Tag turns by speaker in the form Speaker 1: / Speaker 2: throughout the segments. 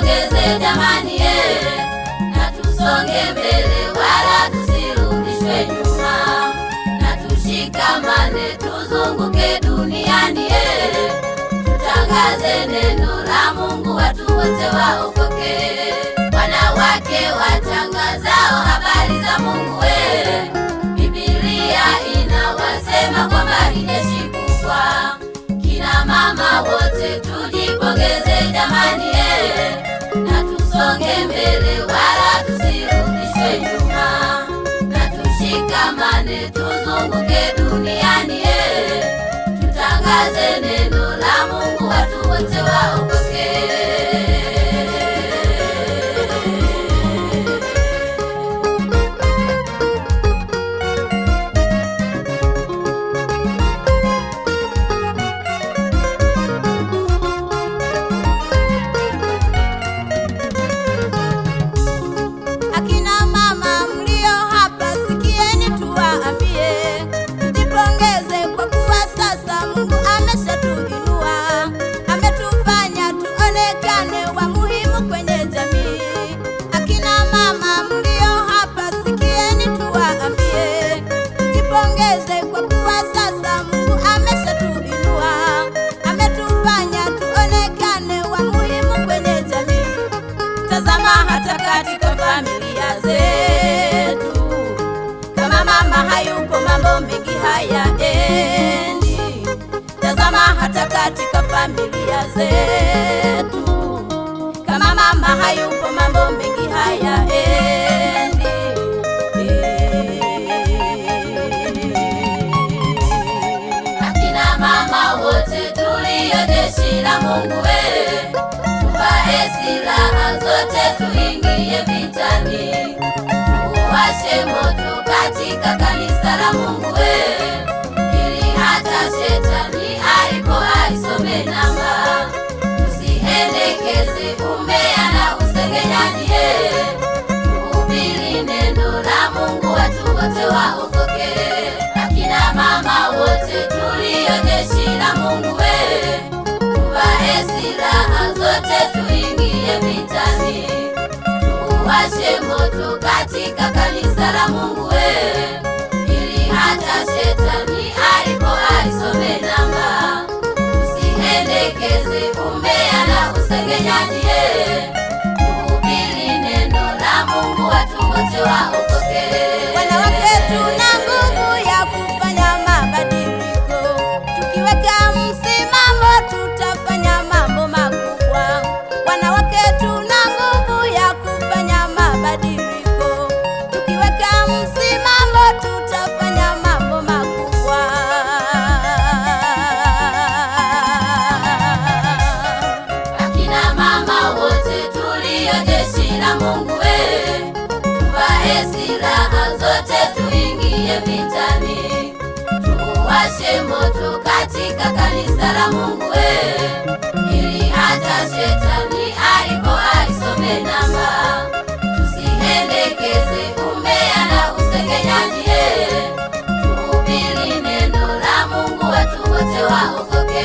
Speaker 1: tujipongeze jamani, na tusonge mbele wala tusirudishwe nyuma, na tushikamane tuzunguke duniani, tutangaze neno la Mungu watu wote waokoke. Wanawake watangazao habari za Mungu, Biblia inawasema kwamba ni jeshi kubwa. Kina mama wote tujipongeze jamani, na tusonge mbele wala tusirudishwe nyuma, na tushikamane tuzunguke duniani, tutangaze neno la Mungu watu wote waokoke. Katika familia zetu, kama mama hayupo mambo mengi hayaendi. Tazama hata katika familia zetu, kama mama hayupo mambo mengi hayaendi. Akina mama wote tulio jeshi la Mungu, tuvae silaha zote tuingie vitani, tuwashe moto katika kanisa la Mungu, ili hata shetani alipo aisome namba. Tusiendekeze umbea na usengenyaji, tuhubiri neno la Mungu watu wote waokoke. Akina mama wote tulio jeshi la Mungu, tuvae silaha zote tuingie vitani, tuwashe moto katika kanisa la Mungu, ili hata shetani alipo aisome namba. Tusiendekeze umbea na usengenyaji, tuhubiri neno la Mungu watu wote waokoke.
Speaker 2: Wanawake tuna nguvu ya kufanya mabadiliko, tukiweka msimamo tutafanya mambo makubwa. Wanawake tuna nguvu ya kufanya mabadiliko, tukiweka msimamo tutafanya mambo makubwa.
Speaker 1: Akina mama wote tulio jeshi la Mungu, tuvae silaha zote tuingie vitani, tuwashe moto katika kanisa la Mungu, ili hata shetani alipo aisome namba. Tusiendekeze umbea na usengenyaji, tuhubiri neno la Mungu watu wote waokoke.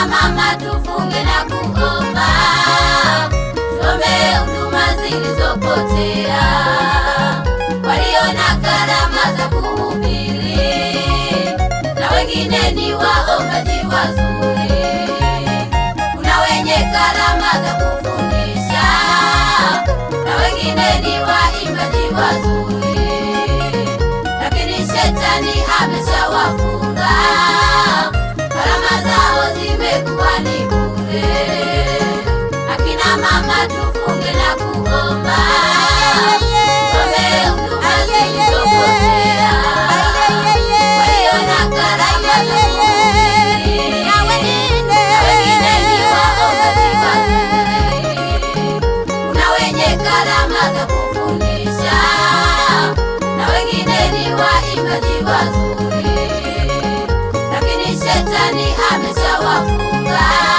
Speaker 1: Mama tufunge na kuomba, tuombe huduma zilizopotea, walio na karama za kuhubiri, na wengine ni waombaji wazuri. Kuna wenye karama za kufundisha, na wengine ni waimbaji wazuri, lakini shetani ameshawafunga, karama zao zimekuwa ni bure. Akina mama tufunge na kuomba, ameshawafunga.